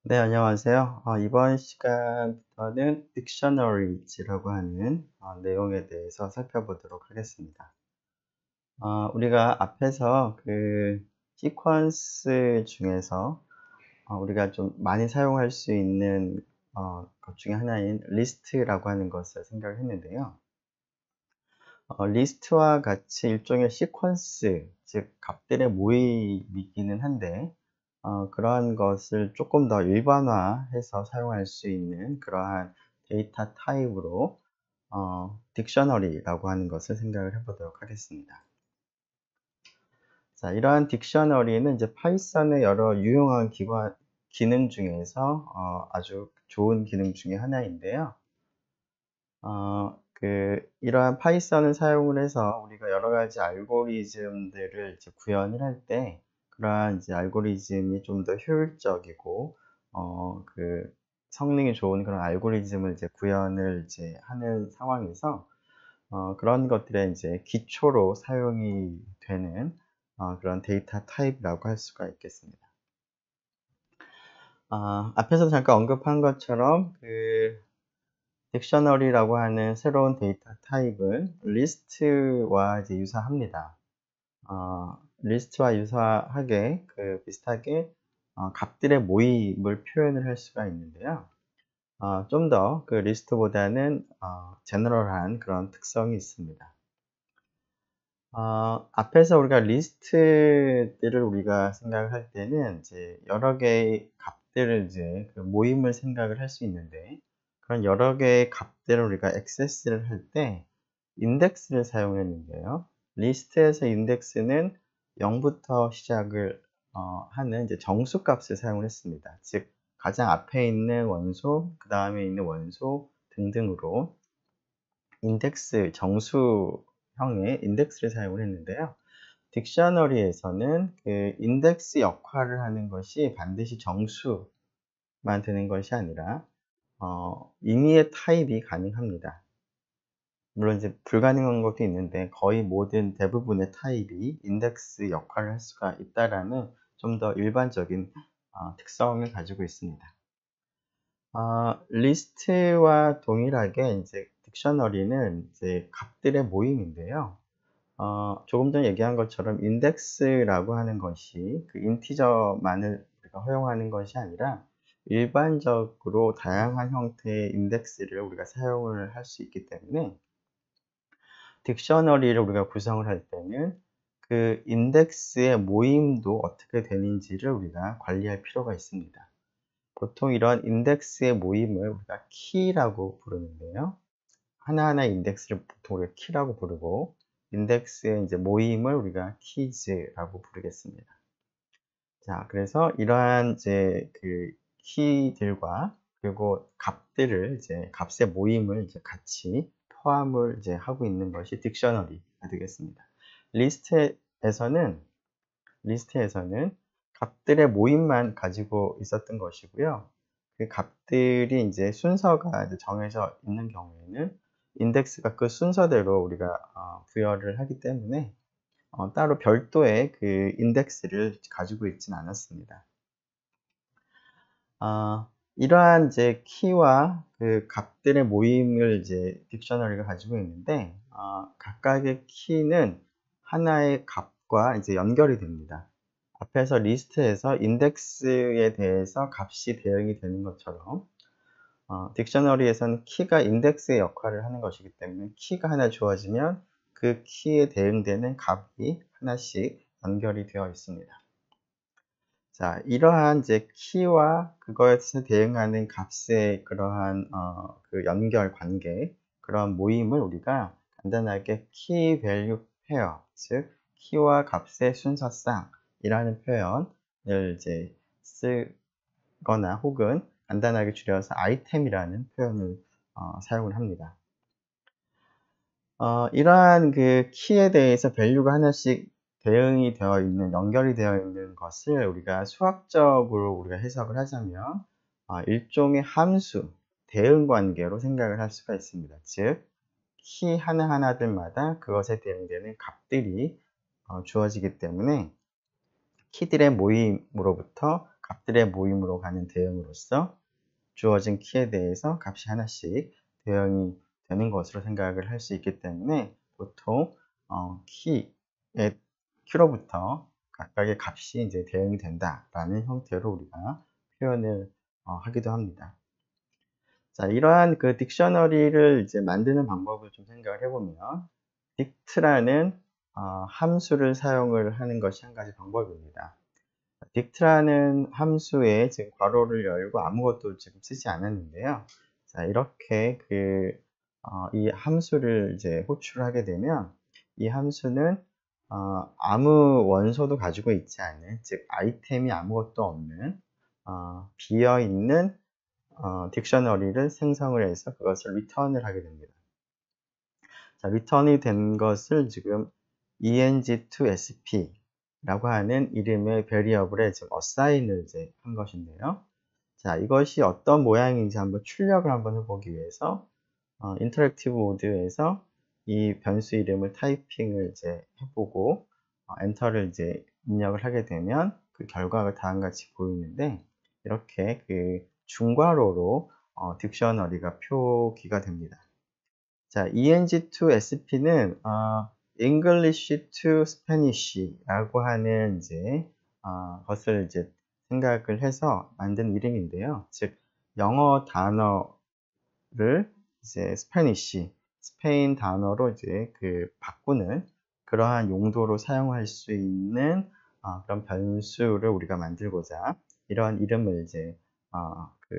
네, 안녕하세요. 이번 시간부터는 딕셔너리즈라고 하는 내용에 대해서 살펴보도록 하겠습니다. 우리가 앞에서 그 시퀀스 중에서 우리가 좀 많이 사용할 수 있는 것 중에 하나인 리스트라고 하는 것을 생각을 했는데요. 리스트와 같이 일종의 시퀀스, 즉 값들의 모임이기는 한데 그러한 것을 조금 더 일반화해서 사용할 수 있는 그러한 데이터 타입으로 딕셔너리라고 하는 것을 생각을 해보도록 하겠습니다. 자, 이러한 딕셔너리는 이제 파이썬의 여러 유용한 기능 중에서 아주 좋은 기능 중에 하나인데요. 이러한 파이썬을 사용을 해서 우리가 여러 가지 알고리즘들을 이제 구현을 할 때, 그러한 이제 알고리즘이 좀 더 효율적이고, 성능이 좋은 그런 알고리즘을 이제 구현을 이제 하는 상황에서, 그런 것들의 이제 기초로 사용이 되는, 그런 데이터 타입이라고 할 수가 있겠습니다. 앞에서 잠깐 언급한 것처럼, 딕셔너리라고 하는 새로운 데이터 타입은 리스트와 이제 유사합니다. 리스트와 유사하게 비슷하게 값들의 모임을 표현을 할 수가 있는데요. 좀 더 그 리스트보다는 제너럴한 그런 특성이 있습니다. 앞에서 우리가 리스트들을 우리가 생각을 할 때는 이제 여러 개의 값들을 이제 그 모임을 생각을 할 수 있는데, 그런 여러 개의 값들을 우리가 액세스를 할 때 인덱스를 사용했는데요. 리스트에서 인덱스는 0부터 시작을 하는 이제 정수 값을 사용을 했습니다. 즉 가장 앞에 있는 원소, 그 다음에 있는 원소 등등으로 인덱스, 정수형의 인덱스를 사용을 했는데요. 딕셔너리에서는 그 인덱스 역할을 하는 것이 반드시 정수만 되는 것이 아니라 임의의 타입이 가능합니다. 물론 이제 불가능한 것도 있는데 거의 모든 대부분의 타입이 인덱스 역할을 할 수가 있다라는 좀 더 일반적인 특성을 가지고 있습니다. 리스트와 동일하게 이제 딕셔너리는 이제 값들의 모임인데요. 조금 전에 얘기한 것처럼 인덱스라고 하는 것이 그 인티저만을 우리가 허용하는 것이 아니라 일반적으로 다양한 형태의 인덱스를 우리가 사용을 할 수 있기 때문에 딕셔너리를 우리가 구성을 할 때는 그 인덱스의 모임도 어떻게 되는지를 우리가 관리할 필요가 있습니다. 보통 이런 인덱스의 모임을 우리가 키라고 부르는데요. 하나하나의 인덱스를 보통 우리가 키라고 부르고, 인덱스의 이제 모임을 우리가 키즈라고 부르겠습니다. 자, 그래서 이러한 이제 그 키들과 그리고 값들을 이제 값의 모임을 이제 같이 포함을 이제 하고 있는 것이 딕셔너리가 되겠습니다. 리스트에서는 리스트에서는 값들의 모임만 가지고 있었던 것이고요. 그 값들이 이제 순서가 이제 정해져 있는 경우에는 인덱스가 그 순서대로 우리가 부여를 하기 때문에 따로 별도의 그 인덱스를 가지고 있지는 않았습니다. 이러한 이제 키와 그 값들의 모임을 이제 딕셔너리가 가지고 있는데, 각각의 키는 하나의 값과 이제 연결이 됩니다. 앞에서 리스트에서 인덱스에 대해서 값이 대응이 되는 것처럼, 딕셔너리에서는 키가 인덱스의 역할을 하는 것이기 때문에 키가 하나 주어지면 그 키에 대응되는 값이 하나씩 연결이 되어 있습니다. 자, 이러한 이제 키와 그것에 대응하는 값의 그러한 그 연결 관계, 그런 모임을 우리가 간단하게 키 밸류 페어, 즉 키와 값의 순서쌍이라는 표현을 이제 쓰거나 혹은 간단하게 줄여서 아이템이라는 표현을 사용을 합니다. 이러한 그 키에 대해서 밸류가 하나씩 대응이 되어 있는, 연결이 되어 있는 것을 우리가 수학적으로 우리가 해석을 하자면, 일종의 함수, 대응 관계로 생각을 할 수가 있습니다. 즉, 키 하나하나들마다 그것에 대응되는 값들이 주어지기 때문에 키들의 모임으로부터 값들의 모임으로 가는 대응으로서 주어진 키에 대해서 값이 하나씩 대응이 되는 것으로 생각을 할 수 있기 때문에 보통 키의 키로부터 각각의 값이 이제 대응이 된다라는 형태로 우리가 표현을 하기도 합니다. 자, 이러한 그 딕셔너리를 이제 만드는 방법을 좀 생각을 해보면 dict라는 함수를 사용을 하는 것이 한 가지 방법입니다. dict라는 함수에 지금 괄호를 열고 아무것도 지금 쓰지 않았는데요. 자, 이렇게 이 함수를 이제 호출하게 되면 이 함수는 아무 원소도 가지고 있지 않은, 즉 아이템이 아무것도 없는 비어 있는 딕셔너리를 생성을 해서 그것을 리턴을 하게 됩니다. 자, 리턴이 된 것을 지금 eng2sp 라고 하는 이름의 베리어블에 지금 assign을 이제 한 것인데요. 자, 이것이 어떤 모양인지 한번 출력을 한번 해보기 위해서 인터랙티브 모드에서 이 변수 이름을 타이핑을 이제 해보고 엔터를 이제 입력을 하게 되면 그 결과가 다음과 같이 보이는데 이렇게 그 중괄호로 딕셔너리가 표기가 됩니다. 자, eng2sp는 English to Spanish라고 하는 이제 것을 이제 생각을 해서 만든 이름인데요. 즉 영어 단어를 이제 스페인 단어로 이제 바꾸는 그러한 용도로 사용할 수 있는 그런 변수를 우리가 만들고자 이러한 이름을 이제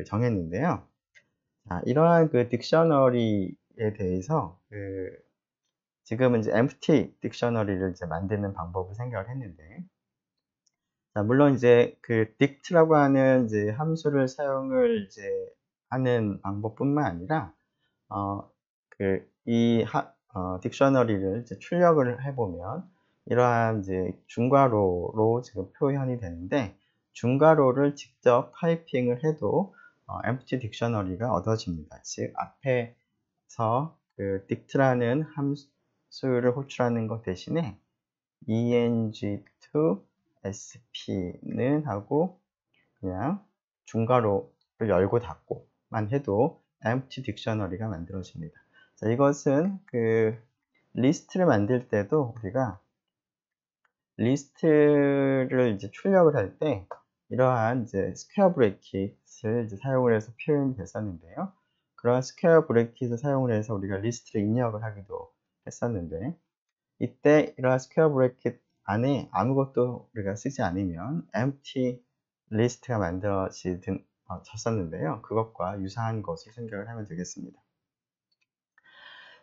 정했는데요. 자, 이러한 그 딕셔너리에 대해서 지금은 이제 empty 딕셔너리를 이제 만드는 방법을 생각을 했는데, 자, 물론 이제 그 dict라고 하는 이제 함수를 사용을 이제 하는 방법뿐만 아니라 딕셔너리를 이제 출력을 해보면 이러한 이제 중괄호로 지금 표현이 되는데 중괄호를 직접 타이핑을 해도 empty 딕셔너리가 얻어집니다. 즉 앞에서 그 dict라는 함수를 호출하는 것 대신에 eng2sp는 하고 그냥 중괄호를 열고 닫고만 해도 empty 딕셔너리가 만들어집니다. 자, 이것은 그 리스트를 만들 때도 우리가 리스트를 이제 출력을 할 때 이러한 이제 스퀘어 브래킷을 이제 사용을 해서 표현이 됐었는데요. 그러한 스퀘어 브래킷을 사용을 해서 우리가 리스트를 입력을 하기도 했었는데 이때 이러한 스퀘어 브래킷 안에 아무것도 우리가 쓰지 않으면 empty 리스트가 만들어졌었는데요. 그것과 유사한 것을 생각을 하면 되겠습니다.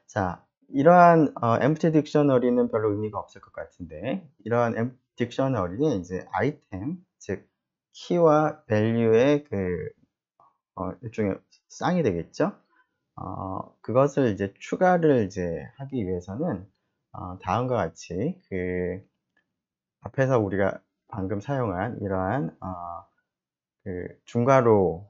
자, 이러한 empty 딕셔너리는 별로 의미가 없을 것 같은데 이러한 empty 딕셔너리에 이제 아이템, 즉 키와 밸류의 일종의 쌍이 되겠죠. 그것을 이제 추가를 이제 하기 위해서는 다음과 같이 앞에서 우리가 방금 사용한 이러한 중괄호를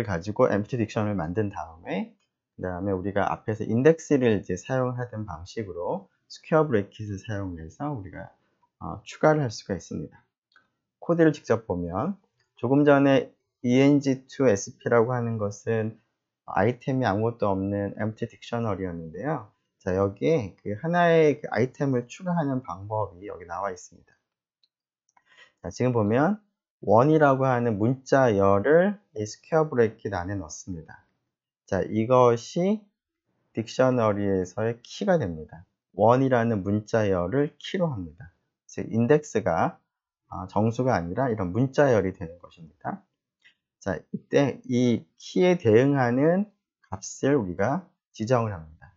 가지고 empty 딕셔너리를 만든 다음에 그 다음에 우리가 앞에서 인덱스를 이제 사용하던 방식으로 스퀘어 브래킷을 사용해서 우리가 추가를 할 수가 있습니다. 코드를 직접 보면 조금 전에 eng2sp라고 하는 것은 아이템이 아무것도 없는 empty 딕셔너리였는데요. 자, 여기에 하나의 아이템을 추가하는 방법이 여기 나와 있습니다. 자, 지금 보면 1이라고 하는 문자열을 이 스퀘어 브래킷 안에 넣습니다. 자, 이것이 딕셔너리에서의 키가 됩니다. 1이라는 문자열을 키로 합니다. 즉 인덱스가 정수가 아니라 이런 문자열이 되는 것입니다. 자, 이때 이 키에 대응하는 값을 우리가 지정을 합니다.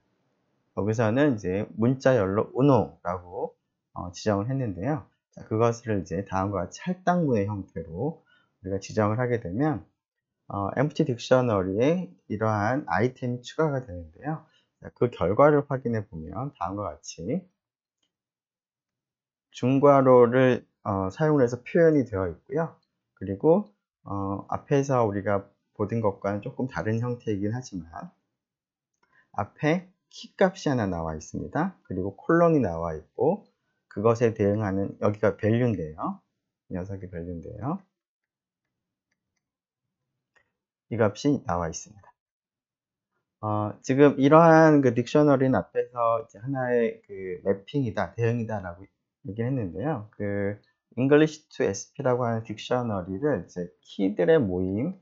여기서는 이제 문자열로 uno라고 지정을 했는데요. 자, 그것을 이제 다음과 같이 할당문의 형태로 우리가 지정을 하게 되면 empty 딕셔너리에 이러한 아이템이 추가가 되는데요. 자, 그 결과를 확인해 보면 다음과 같이 중괄호를 사용을 해서 표현이 되어 있고요. 그리고 앞에서 우리가 보던 것과는 조금 다른 형태이긴 하지만 앞에 키값이 하나 나와 있습니다. 그리고 콜론이 나와 있고 그것에 대응하는 여기가 밸류인데요. 이 녀석이 밸류인데요. 이 값이 나와 있습니다. 지금 이러한 그 딕셔너리는 앞에서 이제 하나의 그 매핑이다, 대응이다라고 얘기를 했는데요. 그 English to SP라고 하는 딕셔너리를 이제 키들의 모임을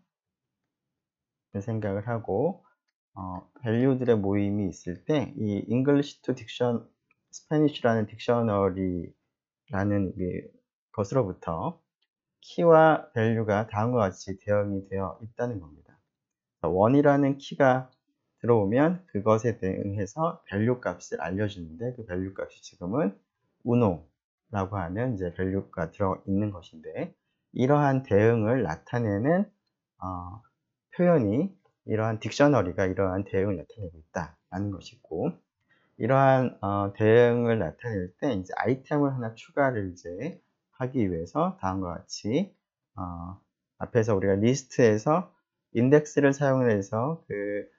생각을 하고, 밸류들의 모임이 있을 때, 이 English to Spanish라는 딕셔너리라는 것으로부터 키와 밸류가 다음과 같이 대응이 되어 있다는 겁니다. 원이라는 키가 들어오면 그것에 대응해서 밸류 값을 알려주는데, 그 밸류 값이 지금은 uno라고 하는 이제 밸류가 들어 있는 것인데, 이러한 대응을 나타내는 표현이, 이러한 딕셔너리가 이러한 대응을 나타내고 있다라는 것이고, 이러한 대응을 나타낼 때 이제 아이템을 하나 추가를 이제 하기 위해서 다음과 같이 앞에서 우리가 리스트에서 인덱스를 사용해서 그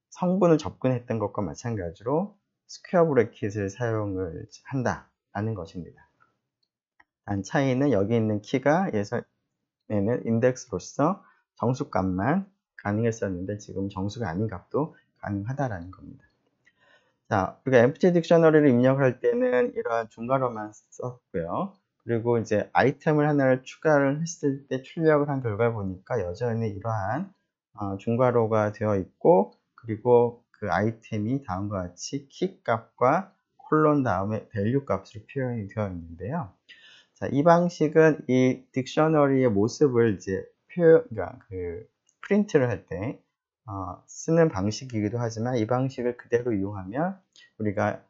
성분을 접근했던 것과 마찬가지로 스퀘어 브래킷을 사용을 한다라는 것입니다. 단 차이는 여기 있는 키가 예전에는 인덱스로서 정수값만 가능했었는데 지금 정수가 아닌 값도 가능하다라는 겁니다. 자, 우리가 empty 딕셔너리를 입력할 때는 이러한 중괄호만 썼고요. 그리고 이제 아이템을 하나를 추가를 했을 때 출력을 한 결과 보니까 여전히 이러한 중괄호가 되어 있고, 그리고 그 아이템이 다음과 같이 키 값과 콜론 다음에 밸류 값으로 표현이 되어 있는데요. 자, 이 방식은 이 딕셔너리의 모습을 이제 그러니까 그 프린트를 할 때 쓰는 방식이기도 하지만, 이 방식을 그대로 이용하면 우리가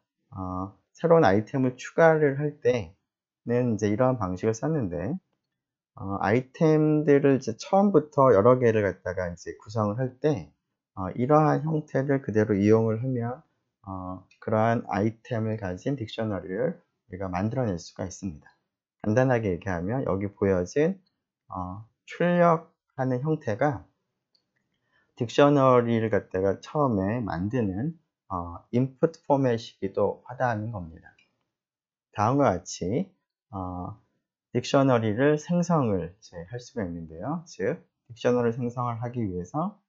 새로운 아이템을 추가를 할 때는 이제 이러한 방식을 썼는데, 아이템들을 이제 처음부터 여러 개를 갖다가 이제 구성을 할 때 이러한 형태를 그대로 이용을 하면 그러한 아이템을 가진 딕셔너리를 우리가 만들어낼 수가 있습니다. 간단하게 얘기하면 여기 보여진 출력하는 형태가 딕셔너리를 갖다가 처음에 만드는 인풋 포맷이기도 하다는 겁니다. 다음과 같이 딕셔너리를 생성을 할 수가 있는데요. 즉, 딕셔너리 생성을 하기 위해서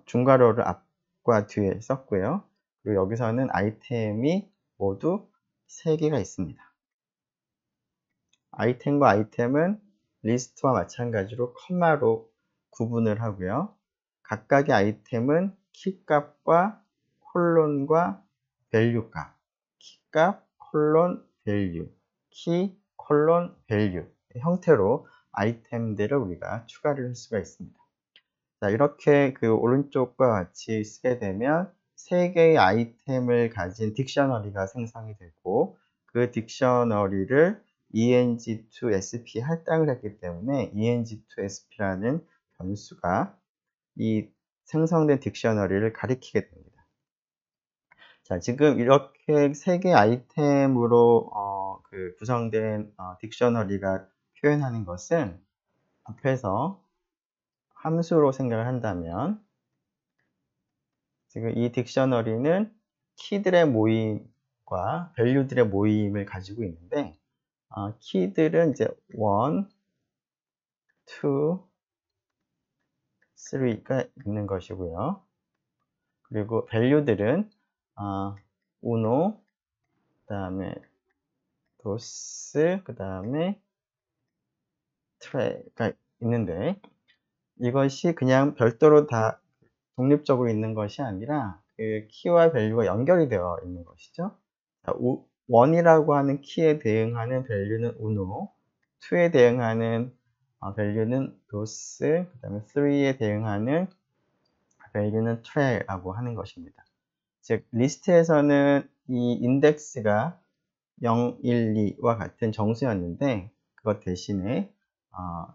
중괄호를 앞과 뒤에 썼고요. 그리고 여기서는 아이템이 모두 3개가 있습니다. 아이템과 아이템은 리스트와 마찬가지로 컴마로 구분을 하고요. 각각의 아이템은 키값과 콜론과 밸류 값, 키값, 콜론, 밸류, 키, 콜론, 밸류 형태로 아이템들을 우리가 추가를 할 수가 있습니다. 자, 이렇게 그 오른쪽과 같이 쓰게 되면 3개의 아이템을 가진 딕셔너리가 생성이 되고, 그 딕셔너리를 ENG2SP 할당을 했기 때문에 ENG2SP라는 변수가 이 생성된 딕셔너리를 가리키게 됩니다. 자, 지금 이렇게 3개의 아이템으로 구성된 딕셔너리가 표현하는 것은 앞에서 함수로 생각을 한다면, 지금 이 딕셔너리는 키들의 모임과 밸류들의 모임을 가지고 있는데, 키들은 이제 1, 2, 3가 있는 것이고요. 그리고 밸류들은 uno, 그 다음에 dos, 그 다음에 tre가 있는데, 이것이 그냥 별도로 다 독립적으로 있는 것이 아니라 그 키와 밸류가 연결이 되어 있는 것이죠. 1이라고 하는 키에 대응하는 밸류는 uno, 2에 대응하는 밸류는 dos, 그 다음에 3에 대응하는 밸류는 tre라고 하는 것입니다. 즉, 리스트에서는 이 인덱스가 0, 1, 2와 같은 정수였는데, 그것 대신에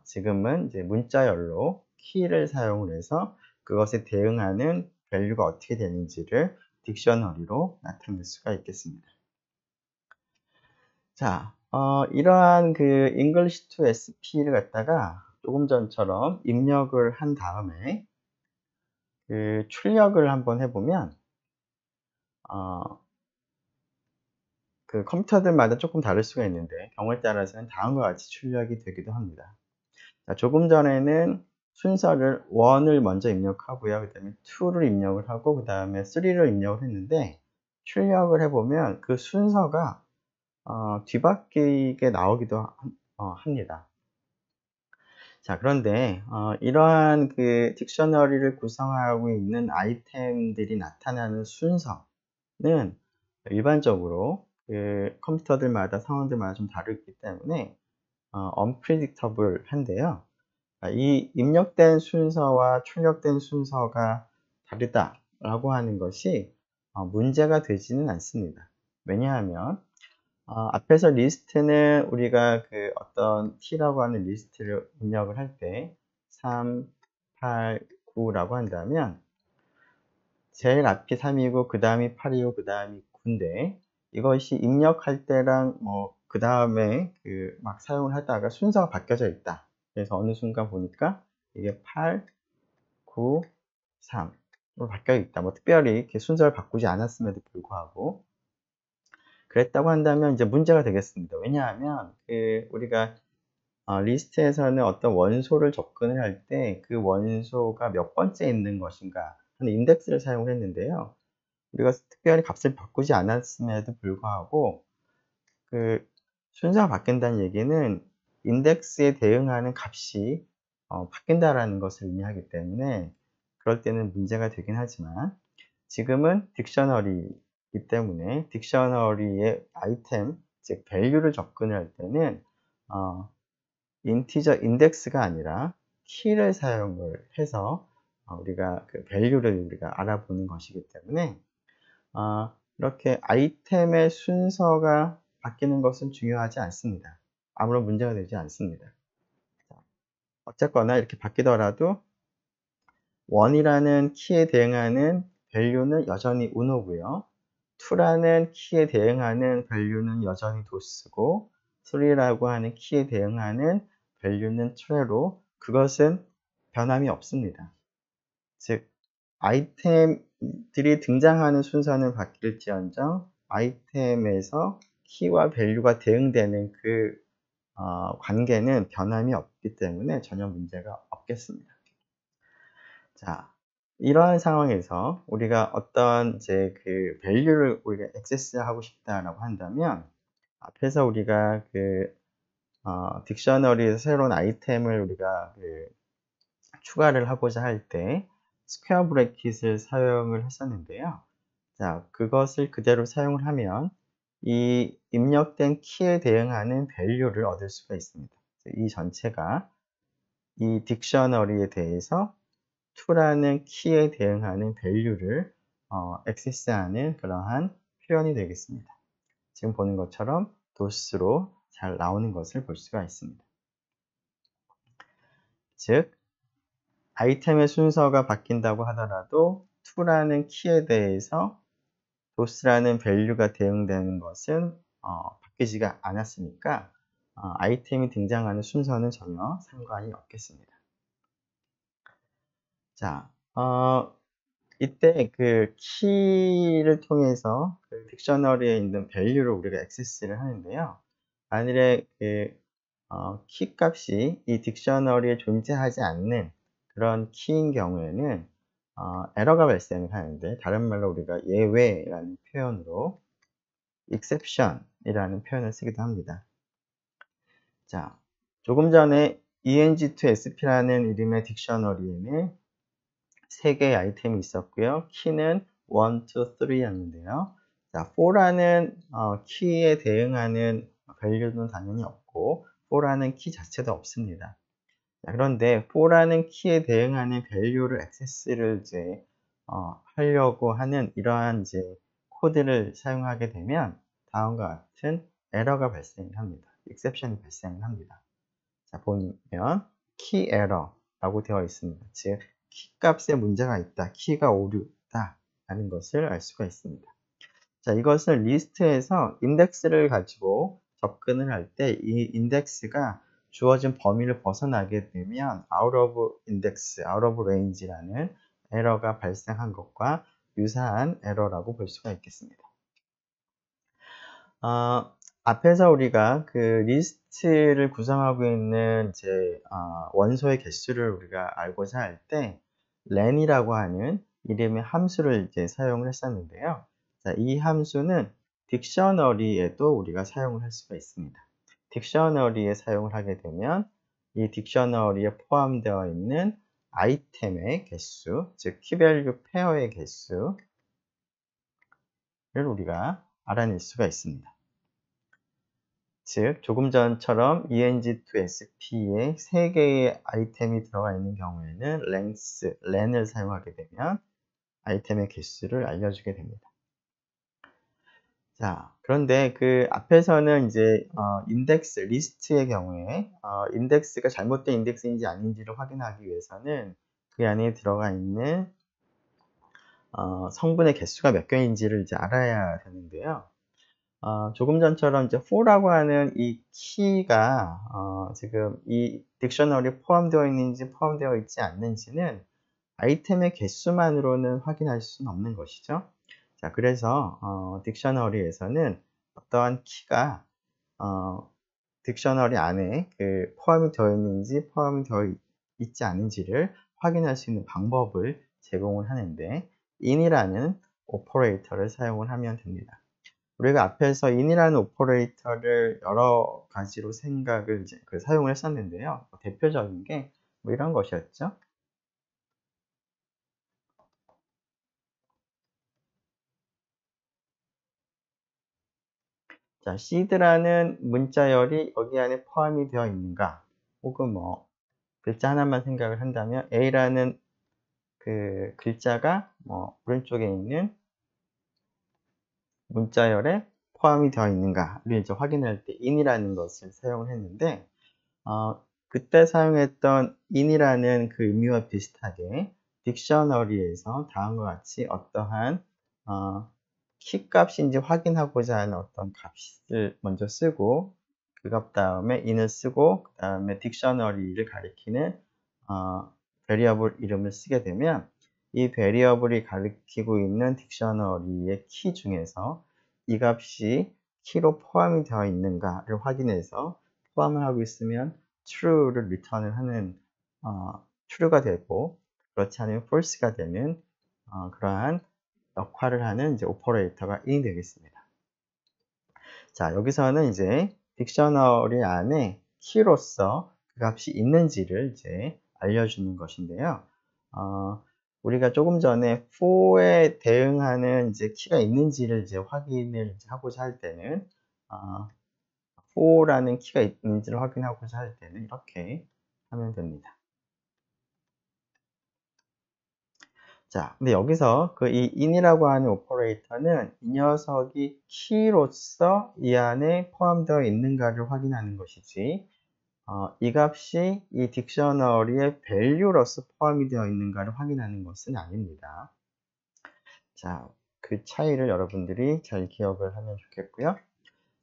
지금은 이제 문자열로 키를 사용을 해서 그것에 대응하는 밸류가 어떻게 되는지를 딕셔너리로 나타낼 수가 있겠습니다. 자, 이러한 그 English to SP를 갖다가 조금 전처럼 입력을 한 다음에 그 출력을 한번 해보면 그 컴퓨터들마다 조금 다를 수가 있는데 경우에 따라서는 다음과 같이 출력이 되기도 합니다. 자, 조금 전에는 순서를 1을 먼저 입력하고요. 그 다음에 2를 입력을 하고 그 다음에 3를 입력을 했는데 출력을 해보면 그 순서가 뒤바뀌게 나오기도 합니다. 자, 그런데 이러한 그 딕셔너리를 구성하고 있는 아이템들이 나타나는 순서는 일반적으로 그 컴퓨터들마다 상황들마다 좀 다르기 때문에 unpredictable 한데요. 이 입력된 순서와 출력된 순서가 다르다라고 하는 것이 문제가 되지는 않습니다. 왜냐하면 앞에서 리스트는 우리가 그 어떤 t라고 하는 리스트를 입력을 할 때 3, 8, 9라고 한다면 제일 앞이 3이고 그 다음이 8이고 그 다음이 9인데 이것이 입력할 때랑 뭐 그 다음에 그 막 사용을 하다가 순서가 바뀌어져 있다. 그래서 어느 순간 보니까 이게 8, 9, 3으로 바뀌어 있다. 뭐 특별히 이렇게 순서를 바꾸지 않았음에도 불구하고 그랬다고 한다면 이제 문제가 되겠습니다. 왜냐하면 그 우리가 리스트에서는 어떤 원소를 접근을 할 때 그 원소가 몇 번째 있는 것인가 하는 인덱스를 사용을 했는데요. 우리가 특별히 값을 바꾸지 않았음에도 불구하고 그 순서가 바뀐다는 얘기는 인덱스에 대응하는 값이 바뀐다라는 것을 의미하기 때문에 그럴 때는 문제가 되긴 하지만 지금은 딕셔너리이기 때문에 딕셔너리의 아이템, 즉 value를 접근할 때는 인티저 인덱스가 아니라 키를 사용을 해서 우리가 그 value를 우리가 알아보는 것이기 때문에 이렇게 아이템의 순서가 바뀌는 것은 중요하지 않습니다. 아무런 문제가 되지 않습니다. 어쨌거나 이렇게 바뀌더라도 1이라는 키에 대응하는 value는 여전히 uno고요. 2라는 키에 대응하는 value는 여전히 DOS고 3라고 하는 키에 대응하는 value는 true로 그것은 변함이 없습니다. 즉 아이템들이 등장하는 순서는 바뀔지언정 아이템에서 키와 밸류가 대응되는 그 관계는 변함이 없기 때문에 전혀 문제가 없겠습니다. 자, 이러한 상황에서 우리가 어떤 이제 그 밸류를 우리가 액세스하고 싶다라고 한다면 앞에서 우리가 그 딕셔너리에서 새로운 아이템을 우리가 그 추가를 하고자 할 때 스퀘어 브래킷을 사용을 했었는데요. 자, 그것을 그대로 사용을 하면 이 입력된 키에 대응하는 value를 얻을 수가 있습니다. 이 전체가 이 딕셔너리에 대해서 to라는 키에 대응하는 value를 액세스하는 그러한 표현이 되겠습니다. 지금 보는 것처럼 DOS로 잘 나오는 것을 볼 수가 있습니다. 즉 아이템의 순서가 바뀐다고 하더라도 to라는 키에 대해서 DOS라는 value가 대응되는 것은 바뀌지가 않았으니까 아이템이 등장하는 순서는 전혀 상관이 없겠습니다. 자, 이때 그 키를 통해서 그 딕셔너리에 있는 value를 우리가 액세스를 하는데요. 만일에 그 키 값이 이 딕셔너리에 존재하지 않는 그런 키인 경우에는 에러가 발생을 하는데 다른 말로 우리가 예외라는 표현으로 exception이라는 표현을 쓰기도 합니다. 자, 조금 전에 ENG2SP라는 이름의 딕셔너리에는 3개의 아이템이 있었고요. 키는 1, 2, 3였는데요. 자, 4라는 키에 대응하는 value는 당연히 없고 4라는 키 자체도 없습니다. 자, 그런데 4라는 키에 대응하는 value를 액세스를 이제 하려고 하는 이러한 이제 코드를 사용하게 되면 다음과 같은 에러가 발생합니다. exception이 발생합니다. 자, 보면 key error라고 되어 있습니다. 즉 키 값에 문제가 있다, 키가 오류다 라는 것을 알 수가 있습니다. 자, 이것을 리스트에서 인덱스를 가지고 접근을 할 때 이 인덱스가 주어진 범위를 벗어나게 되면 out of index, out of range라는 에러가 발생한 것과 유사한 에러라고 볼 수가 있겠습니다. 앞에서 우리가 그 리스트를 구성하고 있는 이제 원소의 개수를 우리가 알고자 할 때 len이라고 하는 이름의 함수를 이제 사용을 했었는데요. 자, 이 함수는 딕셔너리에도 우리가 사용을 할 수가 있습니다. 딕셔너리에 사용을 하게 되면 이 딕셔너리에 포함되어 있는 아이템의 개수, 즉 키밸류 페어의 개수를 우리가 알아낼 수가 있습니다. 즉, 조금 전처럼 ENG2SP에 3개의 아이템이 들어가 있는 경우에는 length, len을 사용하게 되면 아이템의 개수를 알려주게 됩니다. 자, 그런데 그 앞에서는 이제 인덱스, 리스트의 경우에 인덱스가 잘못된 인덱스인지 아닌지를 확인하기 위해서는 그 안에 들어가 있는 성분의 개수가 몇 개인지를 이제 알아야 되는데요. 조금 전처럼 이제 for라고 하는 이 키가 지금 이 딕셔너리에 포함되어 있는지 포함되어 있지 않는지는 아이템의 개수만으로는 확인할 수는 없는 것이죠. 자, 그래서 딕셔너리에서는 어떠한 키가 딕셔너리 안에 그 포함이 되어 있는지 포함이 되어 있지 않은지를 확인할 수 있는 방법을 제공을 하는데 in이라는 오퍼레이터를 사용을 하면 됩니다. 우리가 앞에서 in이라는 오퍼레이터를 여러 가지로 생각을 이제 사용을 했었는데요. 대표적인 게 뭐 이런 것이었죠. 자, seed라는 문자열이 여기 안에 포함이 되어 있는가? 혹은 뭐 글자 하나만 생각을 한다면 a라는 그 글자가 뭐 오른쪽에 있는 문자열에 포함이 되어 있는가를 이제 확인할 때 in이라는 것을 사용을 했는데 그때 사용했던 in이라는 그 의미와 비슷하게 딕셔너리에서 다음과 같이 어떠한 키 값인지 확인하고자 하는 어떤 값을 먼저 쓰고 그 값 다음에 in을 쓰고 그 다음에 딕셔너리를 가리키는 베리어블 이름을 쓰게 되면 이 베리어블이 가리키고 있는 딕셔너리의 키 중에서 이 값이 키로 포함이 되어 있는가를 확인해서 포함을 하고 있으면 true를 리턴을 하는 true가 되고 그렇지 않으면 false가 되는 그러한 역할을 하는 이제 오퍼레이터가 in이 되겠습니다. 자, 여기서는 이제 딕셔너리 안에 키로서 그 값이 있는지를 이제 알려주는 것인데요. 우리가 조금 전에 for에 대응하는 이제 키가 있는지를 이제 확인을 이제 하고자 할 때는 for라는 키가 있는지를 확인하고자 할 때는 이렇게 하면 됩니다. 자, 근데 여기서 그 이 in이라고 하는 오퍼레이터는 이 녀석이 키로서 이 안에 포함되어 있는가를 확인하는 것이지, 이 값이 이 딕셔너리의 value로서 포함이 되어 있는가를 확인하는 것은 아닙니다. 자, 그 차이를 여러분들이 잘 기억을 하면 좋겠고요.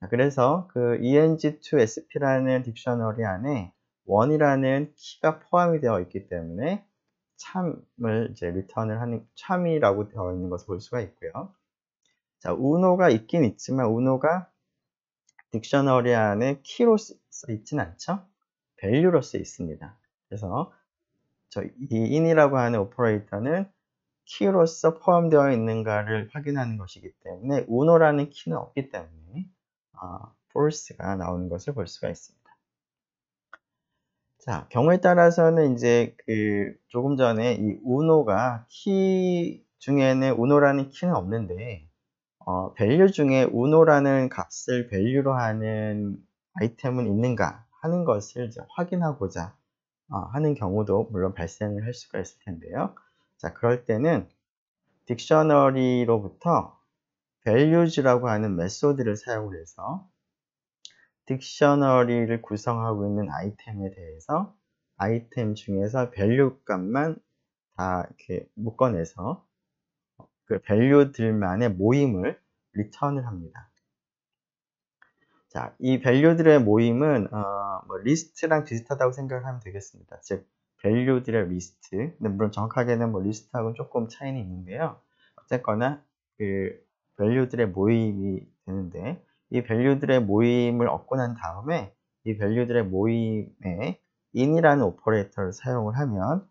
자, 그래서 그 ENG2SP라는 딕셔너리 안에 1이라는 키가 포함이 되어 있기 때문에 참을 이제 리턴을 하는 참이라고 되어 있는 것을 볼 수가 있고요. 자, uno가 있긴 있지만 uno가 딕셔너리 안에 키로 써 있진 않죠. value로 써 있습니다. 그래서 이 in이라고 하는 오퍼레이터는 키로서 포함되어 있는가를 확인하는 것이기 때문에 uno라는 키는 없기 때문에 false가 나오는 것을 볼 수가 있습니다. 자, 경우에 따라서는 이제 그 조금 전에 이 uno가 키 중에는 uno라는 키는 없는데 value 중에 uno라는 값을 value로 하는 아이템은 있는가 하는 것을 이제 확인하고자 하는 경우도 물론 발생을 할 수가 있을 텐데요. 자, 그럴 때는 딕셔너리로부터 values라고 하는 메소드를 사용을 해서 딕셔너리를 구성하고 있는 아이템에 대해서 아이템 중에서 value 값만 다 이렇게 묶어내서 그 value들만의 모임을 리턴을 합니다. 자, 이 value들의 모임은 뭐 리스트랑 비슷하다고 생각하면 되겠습니다. 즉, value들의 리스트. 근데 물론 정확하게는 뭐 리스트하고는 조금 차이는 있는데요. 어쨌거나 그 value들의 모임이 되는데 이 밸류들의 모임을 얻고 난 다음에 이 밸류들의 모임에 in이라는 오퍼레이터를 사용을 하면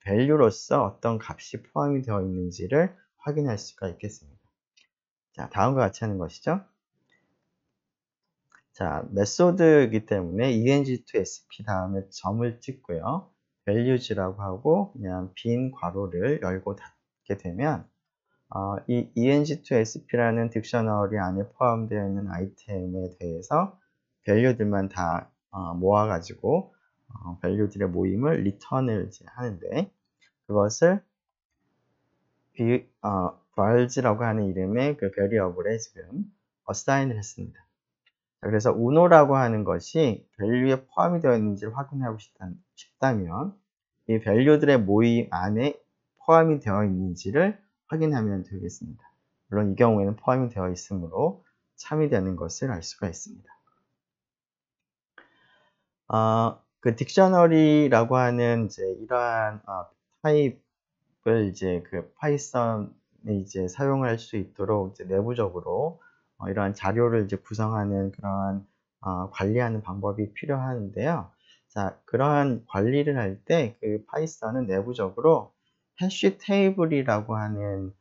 밸류로서 어떤 값이 포함이 되어 있는지를 확인할 수가 있겠습니다. 자, 다음과 같이 하는 것이죠. 자, 메소드이기 때문에 eng2sp 다음에 점을 찍고요. values라고 하고 그냥 빈 괄호를 열고 닫게 되면 이 eng2sp라는 딕셔너리 안에 포함되어 있는 아이템에 대해서 value들만 다 모아가지고 value들의 모임을 return을 이제 하는데 그것을 vars라고 하는 이름의 그 variable에 지금 assign을 했습니다. 그래서 uno라고 하는 것이 value에 포함이 되어 있는지를 확인하고 싶다면 이 value들의 모임 안에 포함이 되어 있는지를 확인하면 되겠습니다. 물론 이 경우에는 포함이 되어 있으므로 참이 되는 것을 알 수가 있습니다. 그 딕셔너리라고 하는 이제 이러한 타입을 이제 그 파이썬에 이제 사용할 수 있도록 이제 내부적으로 이러한 자료를 이제 구성하는 그러한 관리하는 방법이 필요한데요. 자, 그러한 관리를 할 때 그 파이썬은 내부적으로 해시 테이블이라고 하는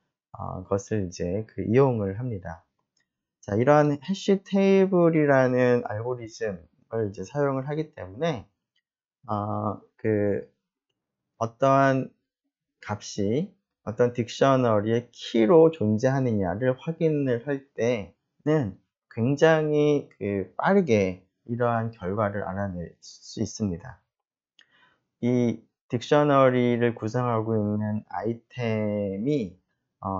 것을 이제 그 이용을 합니다. 자, 이러한 해시 테이블이라는 알고리즘을 이제 사용을 하기 때문에 그 어떠한 값이 어떤 딕셔너리의 키로 존재하느냐를 확인을 할 때는 굉장히 빠르게 이러한 결과를 알아낼 수 있습니다. 이 딕셔너리를 구성하고 있는 아이템이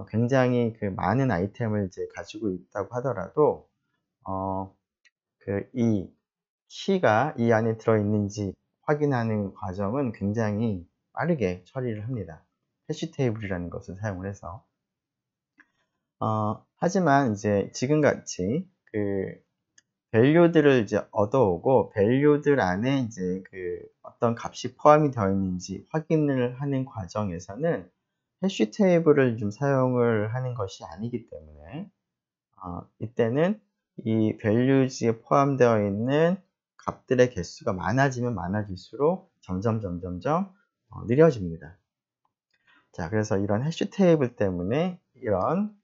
굉장히 많은 아이템을 이제 가지고 있다고 하더라도 이 키가 이 안에 들어있는지 확인하는 과정은 굉장히 빠르게 처리를 합니다. 해시 테이블이라는 것을 사용을 해서. 하지만 이제 지금같이 밸류들을 이제 얻어오고 밸류들 안에 이제 어떤 값이 포함이 되어 있는지 확인을 하는 과정에서는 해시 테이블을 좀 사용을 하는 것이 아니기 때문에 이때는 이 values에 포함되어 있는 값들의 개수가 많아지면 많아질수록 점점 느려집니다. 자, 그래서 이런 해시 테이블 때문에 이런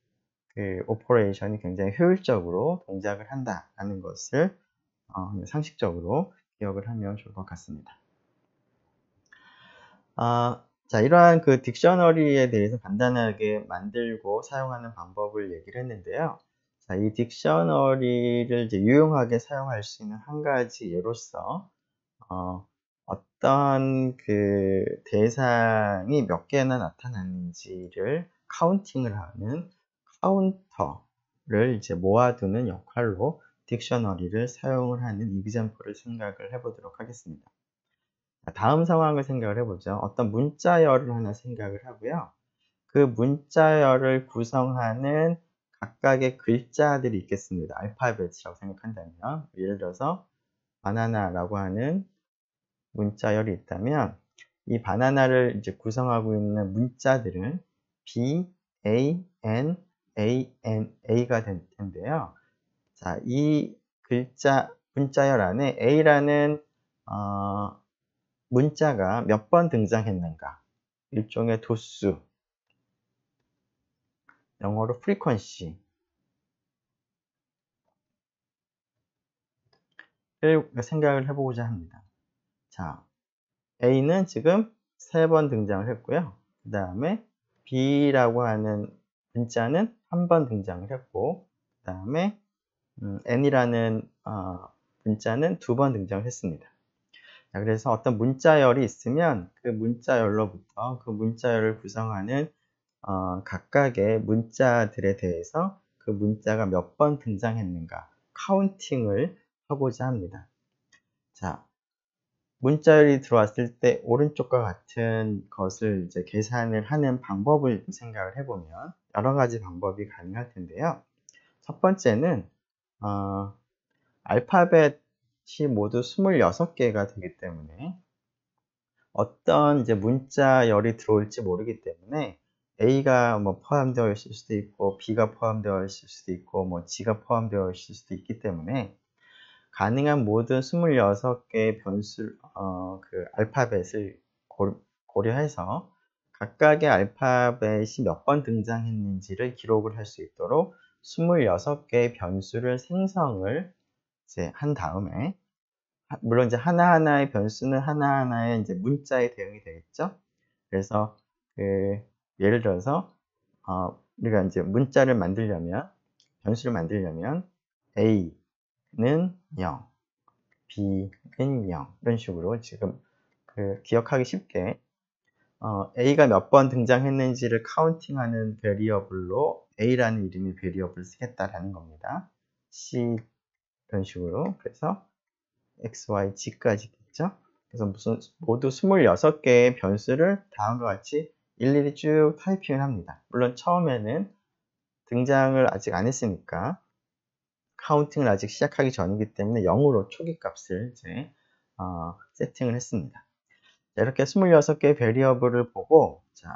오퍼레이션이 굉장히 효율적으로 동작을 한다는 것을 상식적으로 기억을 하면 좋을 것 같습니다. 자, 이러한 딕셔너리에 대해서 간단하게 만들고 사용하는 방법을 얘기를 했는데요. 자, 이 딕셔너리를 이제 유용하게 사용할 수 있는 한 가지 예로서 어떤 대상이 몇 개나 나타났는지를 카운팅을 하는 카운터를 이제 모아두는 역할로 딕셔너리를 사용을 하는 이그젬플을 생각을 해보도록 하겠습니다. 다음 상황을 생각을 해보죠. 어떤 문자열을 하나 생각을 하고요. 그 문자열을 구성하는 각각의 글자들이 있겠습니다. 알파벳이라고 생각한다면 예를 들어서 바나나라고 하는 문자열이 있다면 이 바나나를 이제 구성하고 있는 문자들은 B, A, N, A, N, A가 될 텐데요. 자, 이 문자열 안에 A라는 문자가 몇 번 등장했는가? 일종의 도수, 영어로 frequency를 생각을 해보고자 합니다. 자, A는 지금 3번 등장을 했고요. 그 다음에 B라고 하는 문자는 1번 등장을 했고, 그 다음에 N이라는 문자는 2번 등장을 했습니다. 자, 그래서 어떤 문자열이 있으면 그 문자열로부터 그 문자열을 구성하는 각각의 문자들에 대해서 그 문자가 몇 번 등장했는가 카운팅을 하고자 합니다. 자, 문자열이 들어왔을 때 오른쪽과 같은 것을 이제 계산을 하는 방법을 생각을 해보면 여러 가지 방법이 가능할 텐데요. 첫 번째는 알파벳이 모두 26개가 되기 때문에 어떤 이제 문자열이 들어올지 모르기 때문에 A가 뭐 포함되어 있을 수도 있고, B가 포함되어 있을 수도 있고, 뭐 G가 포함되어 있을 수도 있기 때문에 가능한 모든 26개의 변수, 그 알파벳을 고려해서 각각의 알파벳이 몇 번 등장했는지를 기록을 할 수 있도록 26개의 변수를 생성을 이제 한 다음에, 물론 이제 하나하나의 변수는 하나하나의 이제 문자에 대응이 되겠죠. 그래서 그 예를 들어서 우리가 이제 문자를 만들려면, 변수를 만들려면 A는 0, B는 0, 이런 식으로 지금 그 기억하기 쉽게 A가 몇 번 등장했는지를 카운팅하는 베리어블로 A라는 이름의 베리어블을 쓰겠다라는 겁니다. C 이런 식으로. 그래서 X, Y, G까지 있겠죠. 그래서 모두 26개의 변수를 다음과 같이 일일이 쭉 타이핑을 합니다. 물론 처음에는 등장을 아직 안 했으니까 카운팅을 아직 시작하기 전이기 때문에 0으로 초기 값을 이제 세팅을 했습니다. 자, 이렇게 26개의 베리어블을 보고, 자,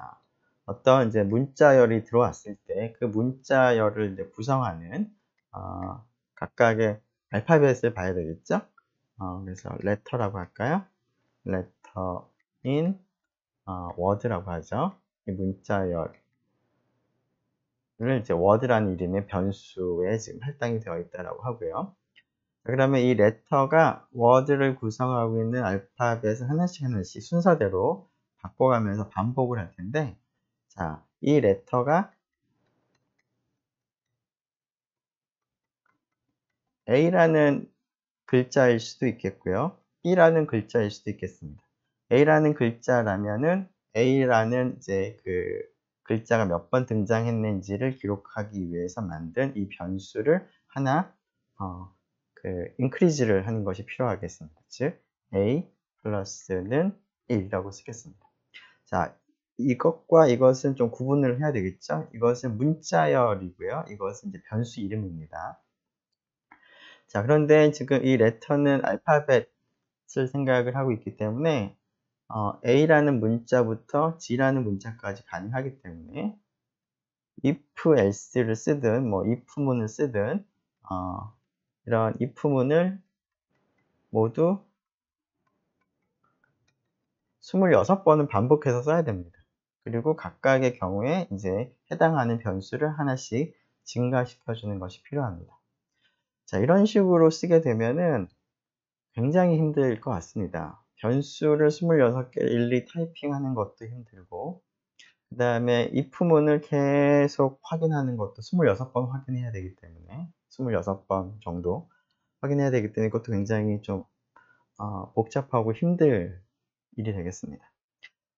어떤 이제 문자열이 들어왔을 때 그 문자열을 이제 구성하는 각각의 알파벳을 봐야 되겠죠. 그래서 letter라고 할까요? letter in word라고 하죠. 이 문자열을 이제 word라는 이름의 변수에 지금 할당이 되어 있다라고 하고요. 그러면 이 letter가 word를 구성하고 있는 알파벳을 하나씩 하나씩 순서대로 바꿔가면서 반복을 할 텐데, 자, 이 letter가 A라는 글자일 수도 있겠고요. B라는 글자일 수도 있겠습니다. A라는 글자라면은 A라는 이제 그 글자가 몇 번 등장했는지를 기록하기 위해서 만든 이 변수를 하나 increase를 하는 것이 필요하겠습니다. 즉 A 플러스는 1이라고 쓰겠습니다. 자, 이것과 이것은 좀 구분을 해야 되겠죠? 이것은 문자열이고요. 이것은 이제 변수 이름입니다. 자, 그런데 지금 이 letter는 알파벳을 생각을 하고 있기 때문에 A라는 문자부터 G라는 문자까지 가능하기 때문에 if, else를 쓰든 뭐 if문을 쓰든 이런 if문을 모두 26번은 반복해서 써야 됩니다. 그리고 각각의 경우에 이제 해당하는 변수를 하나씩 증가시켜 주는 것이 필요합니다. 자, 이런 식으로 쓰게 되면은 굉장히 힘들 것 같습니다. 변수를 26개를 일일이 타이핑하는 것도 힘들고, 그 다음에 if문을 계속 확인하는 것도 26번 확인해야 되기 때문에 26번 정도 확인해야 되기 때문에 이것도 굉장히 좀 복잡하고 힘들 일이 되겠습니다.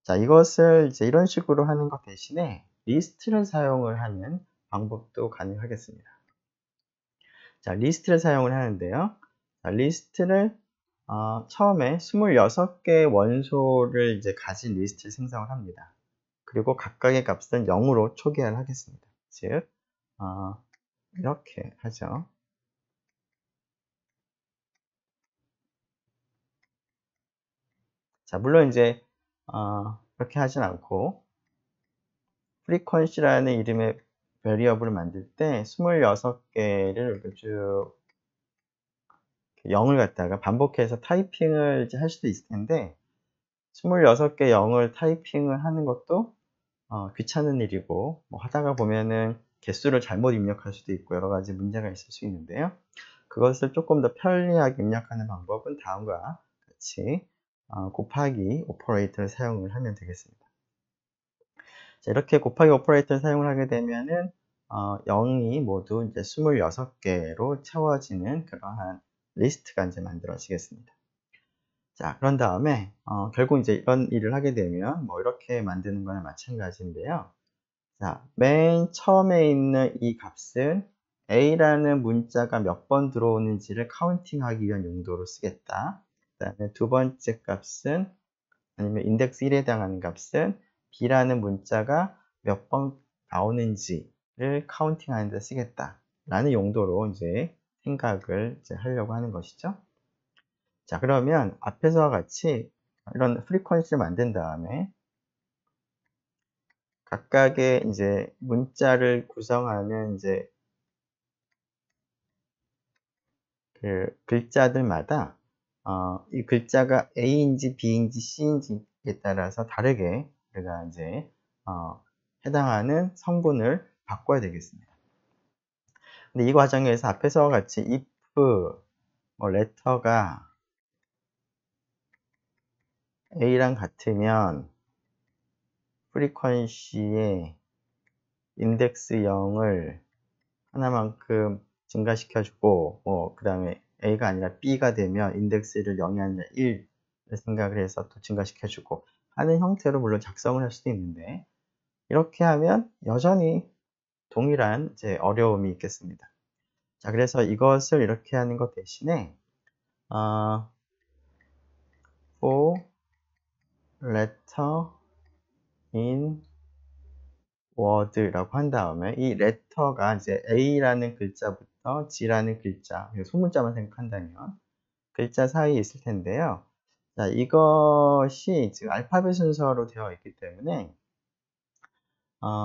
자, 이것을 이제 이런 식으로 하는 것 대신에 리스트를 사용을 하는 방법도 가능하겠습니다. 자, 리스트를 사용을 하는데요. 자, 리스트를 처음에 26개의 원소를 이제 가진 리스트를 생성을 합니다. 그리고 각각의 값은 0으로 초기화를 하겠습니다. 즉, 이렇게 하죠. 자, 물론 이제 그렇게 하진 않고 frequency라는 이름의 variable을 만들 때 26개를 이렇게 쭉 0을 갖다가 반복해서 타이핑을 이제 할 수도 있을 텐데 26개 0을 타이핑을 하는 것도 귀찮은 일이고 뭐 하다가 보면은 개수를 잘못 입력할 수도 있고 여러 가지 문제가 있을 수 있는데요. 그것을 조금 더 편리하게 입력하는 방법은 다음과 같이 곱하기 오퍼레이터를 사용을 하면 되겠습니다. 자, 이렇게 곱하기 오퍼레이터를 사용을 하게 되면은 0이 모두 이제 26개로 채워지는 그러한 리스트가 이제 만들어지겠습니다. 자, 그런 다음에 결국 이제 이런 일을 하게 되면 뭐 이렇게 만드는 거나 마찬가지인데요. 자, 맨 처음에 있는 이 값은 A라는 문자가 몇 번 들어오는지를 카운팅하기 위한 용도로 쓰겠다. 그 다음에 두 번째 값은 아니면 인덱스 1에 해당하는 값은 B라는 문자가 몇 번 나오는지를 카운팅하는 데 쓰겠다. 라는 용도로 이제 생각을 이제 하려고 하는 것이죠. 자, 그러면 앞에서와 같이 이런 프리퀀시를 만든 다음에 각각의 이제 문자를 구성하는 이제 그 글자들마다 이 글자가 A인지 B인지 C인지에 따라서 다르게 우리가 이제 해당하는 성분을 바꿔야 되겠습니다. 근데 이 과정에서 앞에서와 같이 if 뭐 letter가 A랑 같으면 프리퀀시의 인덱스 0을 하나만큼 증가시켜주고 그 다음에 A가 아니라 B가 되면 인덱스를 0이 아니라 1을 생각을 해서 또 증가시켜주고 하는 형태로 물론 작성을 할 수도 있는데 이렇게 하면 여전히 동일한 이제 어려움이 있겠습니다. 자, 그래서 이것을 이렇게 하는 것 대신에 for letter in word라고 한 다음에 이 letter가 이제 A라는 글자부터 G라는 글자, 소문자만 생각한다면 글자 사이에 있을 텐데요. 자, 이것이 지금 알파벳 순서로 되어 있기 때문에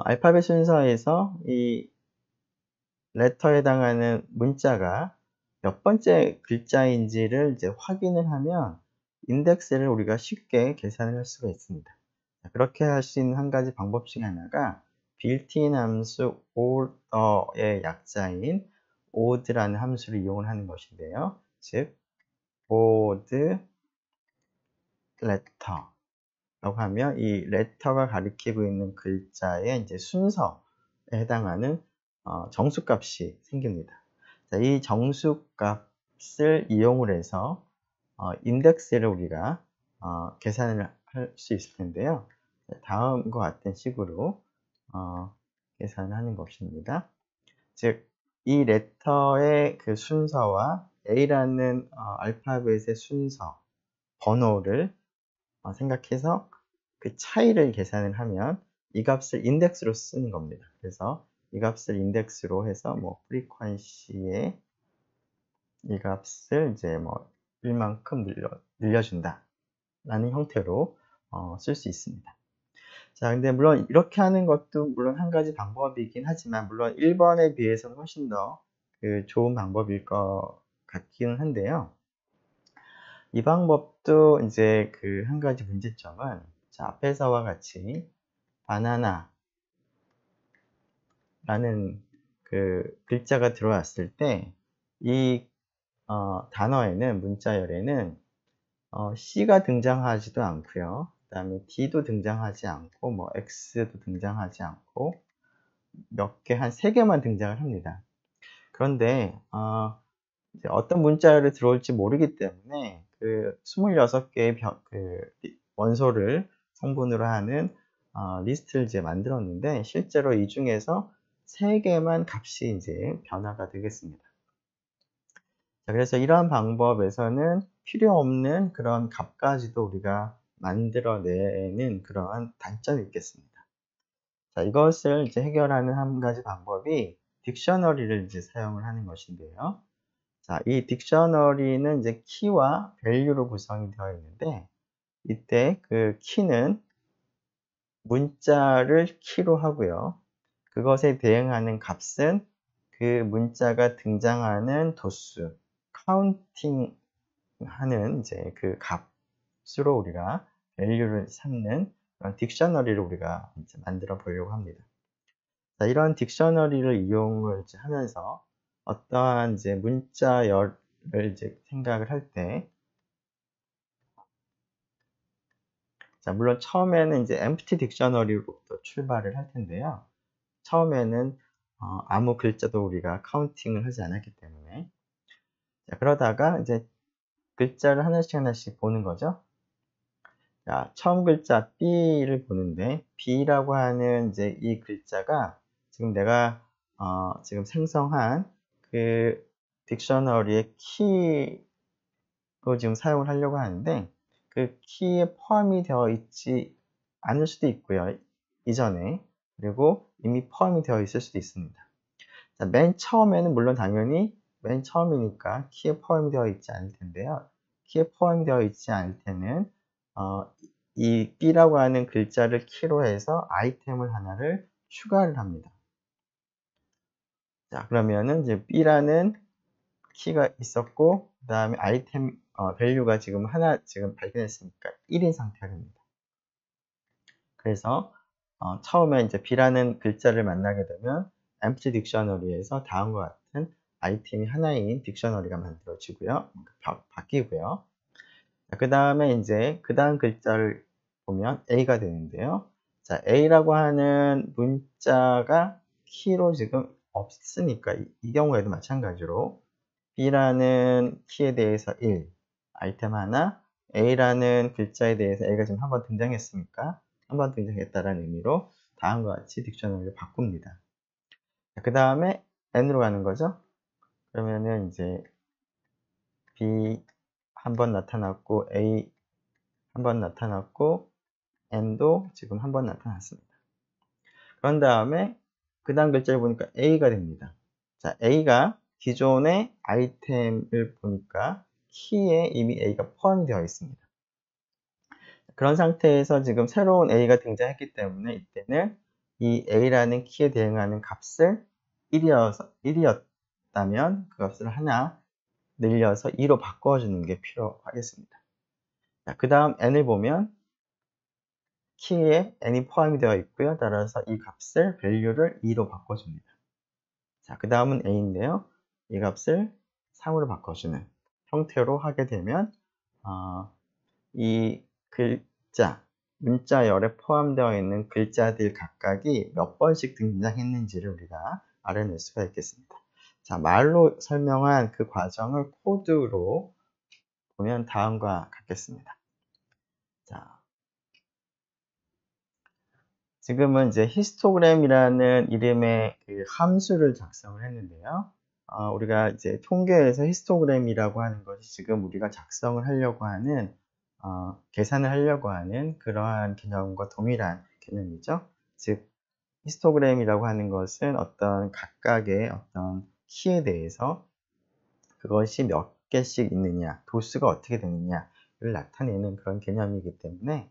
알파벳 순서에서 이 letter에 해당하는 문자가 몇 번째 글자인지를 이제 확인을 하면 인덱스를 우리가 쉽게 계산을 할 수가 있습니다. 자, 그렇게 할 수 있는 한 가지 방법 중에 하나가 빌트인 함수 order의 약자인 odd라는 함수를 이용을 하는 것인데요. 즉 odd letter라고 하면 이 letter가 가리키고 있는 글자의 이제 순서에 해당하는 정수값이 생깁니다. 자, 이 정수값을 이용을 해서 인덱스를 우리가 계산을 할 수 있을 텐데요. 다음과 같은 식으로 계산을 하는 것입니다. 즉, 이 레터의 그 순서와 A라는 알파벳의 순서, 번호를 생각해서 그 차이를 계산을 하면 이 값을 인덱스로 쓰는 겁니다. 그래서 이 값을 인덱스로 해서 프리퀀시의 이 값을 이제 1만큼 늘려준다 라는 형태로 쓸 수 있습니다. 자, 근데 물론 이렇게 하는 것도 물론 한 가지 방법이긴 하지만 물론 1번에 비해서는 훨씬 더 좋은 방법일 것 같기는 한데요. 이 방법도 이제 한 가지 문제점은 자, 앞에서와 같이 바나나 라는 글자가 들어왔을 때 이 단어에는 문자열에는 C가 등장하지도 않고요. 그 다음에 D도 등장하지 않고 X도 등장하지 않고 몇 개, 한 3개만 등장을 합니다. 그런데 이제 어떤 문자열이 들어올지 모르기 때문에 26개의 원소를 성분으로 하는 리스트를 이제 만들었는데 실제로 이 중에서 3개만 값이 이제 변화가 되겠습니다. 자, 그래서 이러한 방법에서는 필요 없는 그런 값까지도 우리가 만들어내는 그러한 단점이 있겠습니다. 자, 이것을 이제 해결하는 한 가지 방법이 딕셔너리를 이제 사용을 하는 것인데요. 자, 이 딕셔너리는 이제 키와 밸류로 구성이 되어 있는데 이때 키는 문자를 키로 하고요. 그것에 대응하는 값은 그 문자가 등장하는 도수, 카운팅 하는 이제 값으로 우리가 밸류를 삼는 그런 딕셔너리를 우리가 이제 만들어 보려고 합니다. 자, 이런 딕셔너리를 이용을 이제 하면서 어떠한 이제 문자열을 이제 생각을 할 때, 자, 물론 처음에는 이제 empty 딕셔너리로부터 출발을 할 텐데요. 처음에는 아무 글자도 우리가 카운팅을 하지 않았기 때문에. 자, 그러다가 이제 글자를 하나씩 보는 거죠. 자, 처음 글자 B를 보는데 B라고 하는 이제 이 글자가 지금 내가 지금 생성한 딕셔너리의 키로 지금 사용을 하려고 하는데 그 키에 포함이 되어 있지 않을 수도 있고요. 이전에. 그리고 이미 포함이 되어 있을 수도 있습니다. 자, 맨 처음에는 물론 당연히 맨 처음이니까 키에 포함이 되어 있지 않을 텐데요. 키에 포함이 되어 있지 않을 때는 이 B라고 하는 글자를 키로 해서 아이템을 하나를 추가를 합니다. 자, 그러면은 이제 B라는 키가 있었고, 그 다음에 아이템, 밸류가 지금 하나 지금 발견했으니까 1인 상태가 됩니다. 그래서, 처음에 이제 B라는 글자를 만나게 되면 empty 딕셔너리에서 다음과 같은 아이템이 하나인 딕셔너리가 만들어지고요. 바뀌고요. 그 다음에 이제 그 다음 글자를 보면 A가 되는데요. 자, A라고 하는 문자가 키로 지금 없으니까 이 경우에도 마찬가지로 B라는 키에 대해서 1, 아이템 하나, A라는 글자에 대해서 A가 지금 한번 등장했으니까 한 번 등장했다라는 의미로 다음과 같이 딕셔너리를 바꿉니다. 그 다음에 N으로 가는 거죠. 그러면은 이제 B 한 번 나타났고 A 한 번 나타났고 N도 지금 한 번 나타났습니다. 그런 다음에 그 다음 글자를 보니까 A가 됩니다. 자, A가 기존의 아이템을 보니까 키에 이미 A가 포함이 되어 있습니다. 그런 상태에서 지금 새로운 A가 등장했기 때문에 이때는 이 A라는 키에 대응하는 값을 1이었다면 그 값을 하나 늘려서 2로 바꿔주는 게 필요하겠습니다. 자, 그 다음 N을 보면 키에 n이 포함이 되어 있고요. 따라서 이 값을 밸류를 2로 바꿔줍니다. 자, 그 다음은 a인데요. 이 값을 3으로 바꿔주는 형태로 하게 되면 이 글자, 문자열에 포함되어 있는 글자들 각각이 몇 번씩 등장했는지를 우리가 알아낼 수가 있겠습니다. 자, 말로 설명한 그 과정을 코드로 보면 다음과 같겠습니다. 자, 지금은 이제 히스토그램이라는 이름의 그 함수를 작성을 했는데요. 우리가 이제 통계에서 히스토그램이라고 하는 것이 지금 우리가 작성을 하려고 하는, 계산을 하려고 하는 그러한 개념과 동일한 개념이죠. 즉, 히스토그램이라고 하는 것은 어떤 각각의 어떤 키에 대해서 그것이 몇 개씩 있느냐, 도수가 어떻게 되느냐를 나타내는 그런 개념이기 때문에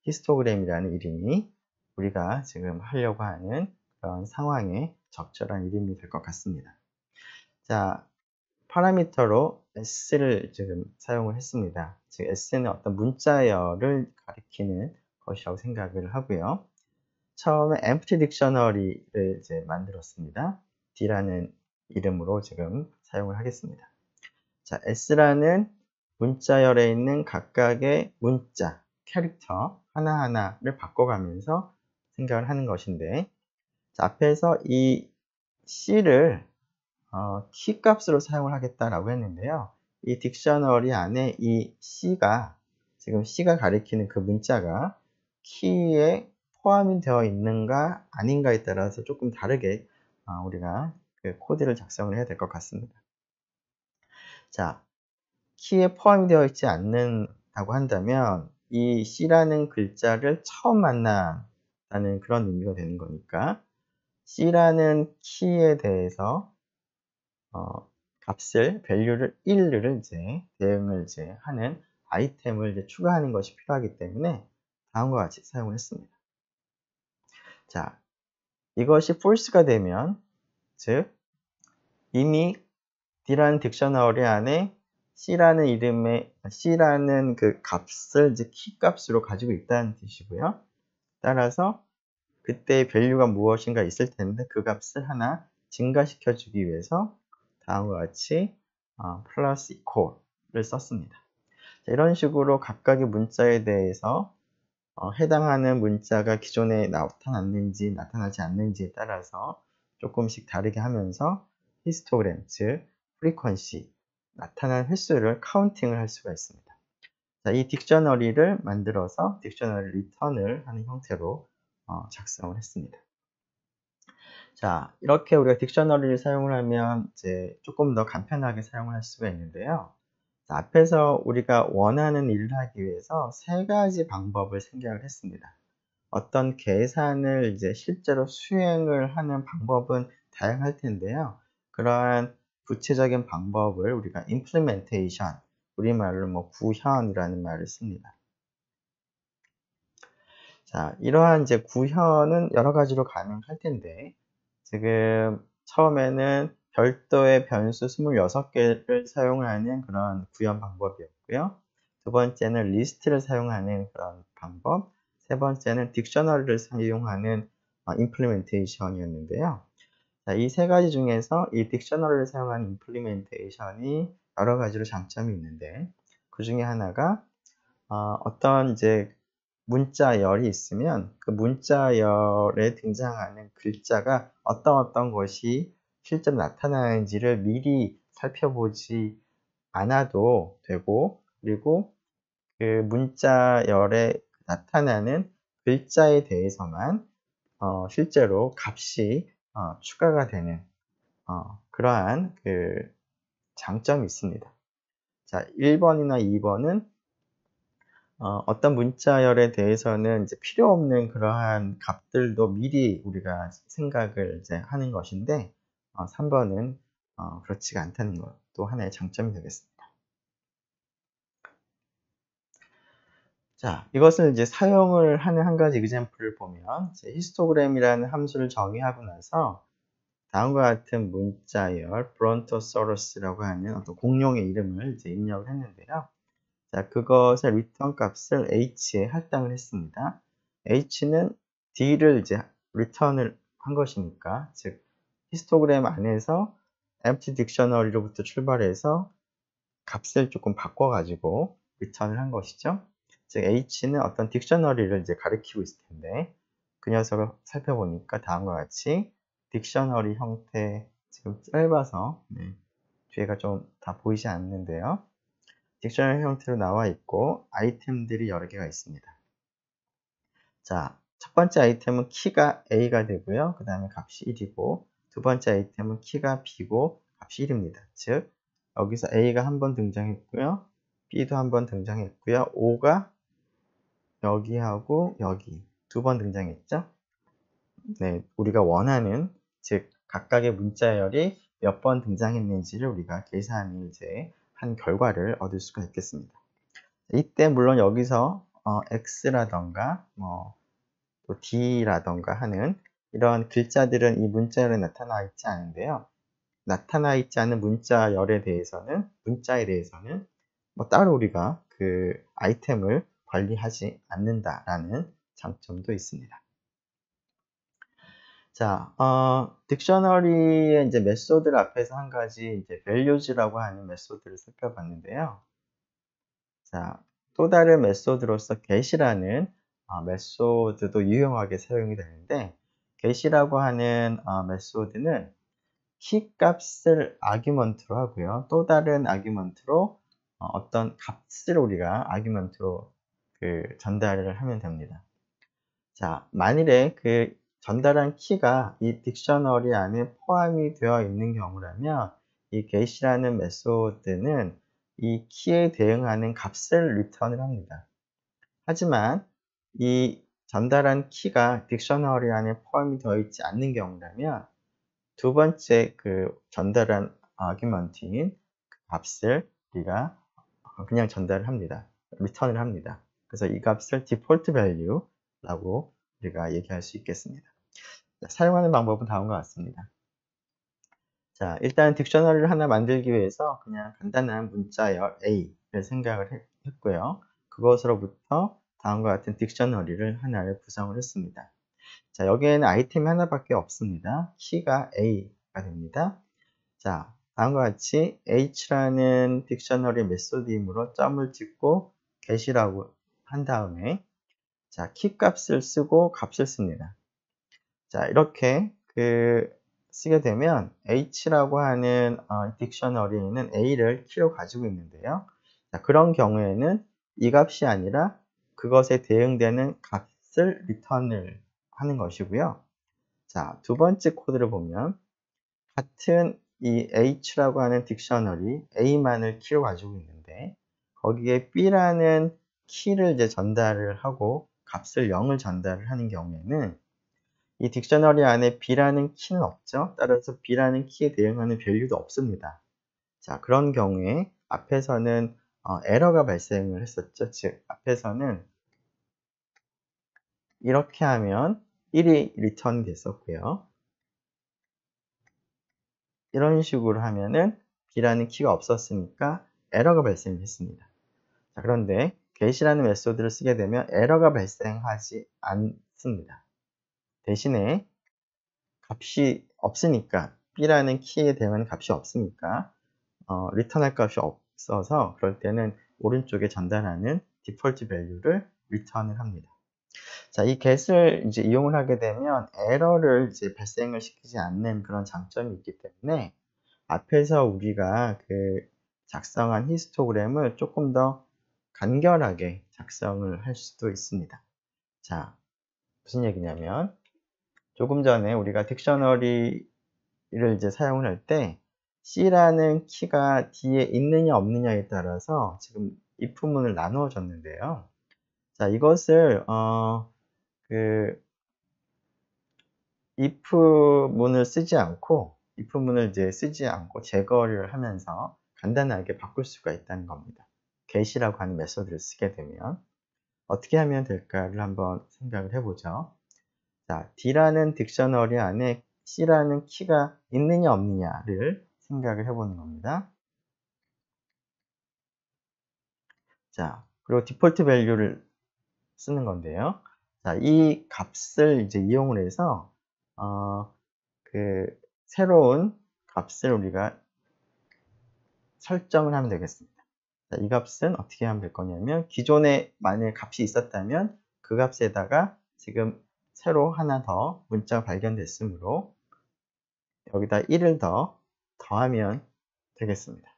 히스토그램이라는 이름이 우리가 지금 하려고 하는 그런 상황에 적절한 이름이 될 것 같습니다. 자, 파라미터로 s를 지금 사용을 했습니다. 즉 s는 어떤 문자열을 가리키는 것이라고 생각을 하고요. 처음에 empty dictionary를 이제 만들었습니다. D라는 이름으로 지금 사용을 하겠습니다. 자, S라는 문자열에 있는 각각의 문자, 캐릭터 하나하나를 바꿔가면서 생각을 하는 것인데, 자, 앞에서 이 C를 키 값으로 사용을 하겠다라고 했는데요. 이 딕셔너리 안에 이 C가, 지금 C가 가리키는 그 문자가 키에 포함이 되어 있는가 아닌가에 따라서 조금 다르게 우리가 그 코드를 작성을 해야 될 것 같습니다. 자, 키에 포함이 되어 있지 않는다고 한다면 이 C라는 글자를 처음 만난다는 그런 의미가 되는 거니까 C라는 키에 대해서 값을 밸류를 1을 이제 대응을 이제 하는 아이템을 이제 추가하는 것이 필요하기 때문에 다음과 같이 사용을 했습니다. 자, 이것이 false가 되면 즉 이미 D라는 딕셔너리 안에 C라는 그 값을 이제 키 값으로 가지고 있다는 뜻이고요. 따라서 그때의 밸류가 무엇인가 있을 텐데 그 값을 하나 증가시켜 주기 위해서 다음과 같이 플러스 이퀄을 썼습니다. 자, 이런 식으로 각각의 문자에 대해서 해당하는 문자가 기존에 나타났는지 나타나지 않는지에 따라서 조금씩 다르게 하면서 히스토그램, 즉 프리퀀시, 나타난 횟수를 카운팅을 할 수가 있습니다. 자, 이 딕셔너리를 만들어서 딕셔너리 리턴을 하는 형태로 작성을 했습니다. 자, 이렇게 우리가 딕셔너리를 사용을 하면 이제 조금 더 간편하게 사용을 할 수가 있는데요. 자, 앞에서 우리가 원하는 일을 하기 위해서 세 가지 방법을 생각을 했습니다. 어떤 계산을 이제 실제로 수행을 하는 방법은 다양할 텐데요. 그러한 구체적인 방법을 우리가 implementation, 우리말로 뭐 구현이라는 말을 씁니다. 자, 이러한 이제 구현은 여러 가지로 가능할 텐데, 지금 처음에는 별도의 변수 26개를 사용하는 그런 구현 방법이었고요. 두 번째는 리스트를 사용하는 그런 방법, 세 번째는 딕셔너리를 사용하는 임플리멘테이션이었는데요. 자, 이 세 가지 중에서 이 딕셔너리를 사용하는 임플리멘테이션이 여러 가지로 장점이 있는데, 그 중에 하나가 어떤 이제 문자열이 있으면 그 문자열에 등장하는 글자가 어떤 것이 실제로 나타나는지를 미리 살펴보지 않아도 되고, 그리고 그 문자열에 나타나는 글자에 대해서만 실제로 값이 추가가 되는 그러한 그 장점이 있습니다. 자, 1번이나 2번은 어떤 문자열에 대해서는 이제 필요 없는 그러한 값들도 미리 우리가 생각을 이제 하는 것인데, 3번은 그렇지가 않다는 것도 하나의 장점이 되겠습니다. 자, 이것을 이제 사용을 하는 한 가지 example을 보면, 히스토그램이라는 함수를 정의하고 나서 다음과 같은 문자열 브론토사우루스라고 하는 어떤 공룡의 이름을 이제 입력을 했는데요. 자, 그것의 return 값을 h에 할당을 했습니다. h는 d를 이제 return을 한 것이니까, 즉 히스토그램 안에서 empty dictionary로부터 출발해서 값을 조금 바꿔가지고 return을 한 것이죠. 즉 h는 어떤 딕셔너리를 이제 가리키고 있을 텐데, 그 녀석을 살펴보니까 다음과 같이 딕셔너리 형태, 지금 짧아서 뒤에가 좀 다 보이지 않는데요. 딕셔너리 형태로 나와 있고 아이템들이 여러 개가 있습니다. 자, 첫 번째 아이템은 키가 A가 되고요. 그 다음에 값이 1이고, 두 번째 아이템은 키가 B고 값이 1입니다. 즉 여기서 A가 한 번 등장했고요. B도 한 번 등장했고요. O가 여기하고 여기 두 번 등장했죠. 네, 우리가 원하는, 즉 각각의 문자열이 몇 번 등장했는지를 우리가 계산을 이제 한 결과를 얻을 수가 있겠습니다. 이때 물론 여기서 X라던가 또 D라던가 하는 이런 글자들은 이 문자열에 나타나 있지 않은데요. 나타나 있지 않은 문자에 대해서는 따로 우리가 그 아이템을 관리하지 않는다라는 장점도 있습니다. 자, 딕셔너리의 이제 메소드를 앞에서 한 가지 이제 values라고 하는 메소드를 살펴봤는데요. 자, 또 다른 메소드로서 get이라는 메소드도 유용하게 사용이 되는데, get이라고 하는 메소드는 키 값을 아규먼트로 하고요. 또 다른 아규먼트로 어떤 값을 우리가 아규먼트로 전달을 하면 됩니다. 자, 만일에 그 전달한 키가 이 딕셔너리 안에 포함이 되어 있는 경우라면 이 get이라는 메소드는 이 키에 대응하는 값을 리턴을 합니다. 하지만 이 전달한 키가 딕셔너리 안에 포함이 되어 있지 않는 경우라면 두 번째 그 전달한 아규먼트인 그 값을 우리가 그냥 전달을 합니다. 리턴을 합니다. 그래서 이 값을 디폴트 value라고 우리가 얘기할 수 있겠습니다. 사용하는 방법은 다음과 같습니다. 자, 일단 딕셔너리를 하나 만들기 위해서 그냥 간단한 문자열 A를 생각을 했고요. 그것으로부터 다음과 같은 딕셔너리를 하나를 구성을 했습니다. 자, 여기에는 아이템이 하나밖에 없습니다. 키가 A가 됩니다. 자, 다음과 같이 h라는 딕셔너리 메소드이므로 점을 찍고 get이라고 한 다음에 자, 키 값을 쓰고 값을 씁니다. 자, 이렇게 쓰게 되면 h라고 하는 딕셔너리에는 a를 키로 가지고 있는데요. 자, 그런 경우에는 이 값이 아니라 그것에 대응되는 값을 리턴을 하는 것이고요. 자, 두 번째 코드를 보면 같은 이 h라고 하는 딕셔너리 a만을 키로 가지고 있는데 거기에 b라는 키를 이제 전달을 하고 값을 0을 전달을 하는 경우에는 이 딕셔너리 안에 b라는 키는 없죠. 따라서 b라는 키에 대응하는 밸류도 없습니다. 자, 그런 경우에 앞에서는 에러가 발생을 했었죠. 즉 앞에서는 이렇게 하면 1이 리턴 됐었고요. 이런 식으로 하면은 B라는 키가 없었으니까 에러가 발생했습니다. 자, 그런데 get이라는 메소드를 쓰게 되면 에러가 발생하지 않습니다. 대신에 값이 없으니까 B라는 키에 대응하는 값이 없으니까 리턴할 값이 없어서 그럴 때는 오른쪽에 전달하는 디폴트 밸류를 리턴을 합니다. 자, 이 get을 이제 이용을 하게 되면 에러를 이제 발생을 시키지 않는 그런 장점이 있기 때문에 앞에서 우리가 그 작성한 히스토그램을 조금 더 간결하게 작성을 할 수도 있습니다. 자, 무슨 얘기냐면 조금 전에 우리가 딕셔너리를 이제 사용을 할 때 C라는 키가 뒤에 있느냐 없느냐에 따라서 지금 if문을 나누어 줬는데요. 자, 이것을 그 if문을 쓰지 않고 if문을 이제 쓰지 않고 제거를 하면서 간단하게 바꿀 수가 있다는 겁니다. get이라고 하는 메소드를 쓰게 되면 어떻게 하면 될까를 한번 생각을 해보죠. 자, D라는 딕셔너리 안에 C라는 키가 있느냐 없느냐를 생각을 해보는 겁니다. 자, 그리고 디폴트 밸류를 쓰는 건데요. 자, 이 값을 이제 이용을 해서 그 새로운 값을 우리가 설정을 하면 되겠습니다. 자, 이 값은 어떻게 하면 될 거냐면 기존에 만약 값이 있었다면 그 값에다가 지금 새로 하나 더 문자가 발견됐으므로 여기다 1을 더 더하면 되겠습니다.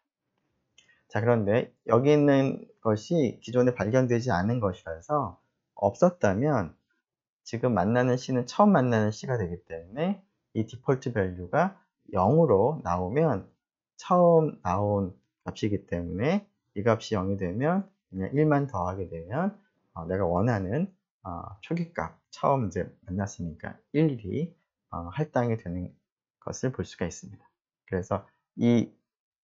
자, 그런데 여기 있는 것이 기존에 발견되지 않은 것이라서 없었다면 지금 만나는 C는 처음 만나는 C가 되기 때문에 이 디폴트 밸류가 0으로 나오면 처음 나온 값이기 때문에 이 값이 0이 되면 그냥 1만 더하게 되면 내가 원하는 초기값 처음 이제 만났으니까 1이 할당이 되는 것을 볼 수가 있습니다. 그래서 이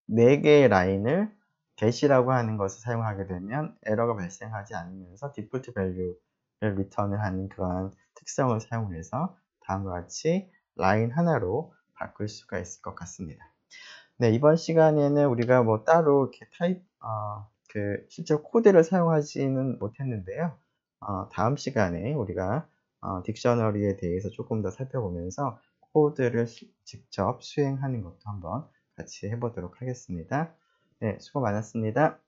4개의 라인을 get이라고 하는 것을 사용하게 되면 에러가 발생하지 않으면서 디폴트 밸류를 리턴을 하는 그러한 특성을 사용해서 다음과 같이 라인 하나로 바꿀 수가 있을 것 같습니다. 네, 이번 시간에는 우리가 뭐 따로 이렇게 실제 코드를 사용하지는 못했는데요. 다음 시간에 우리가 딕셔너리에 대해서 조금 더 살펴보면서 코드를 직접 수행하는 것도 한번 같이 해보도록 하겠습니다. 네, 수고 많았습니다.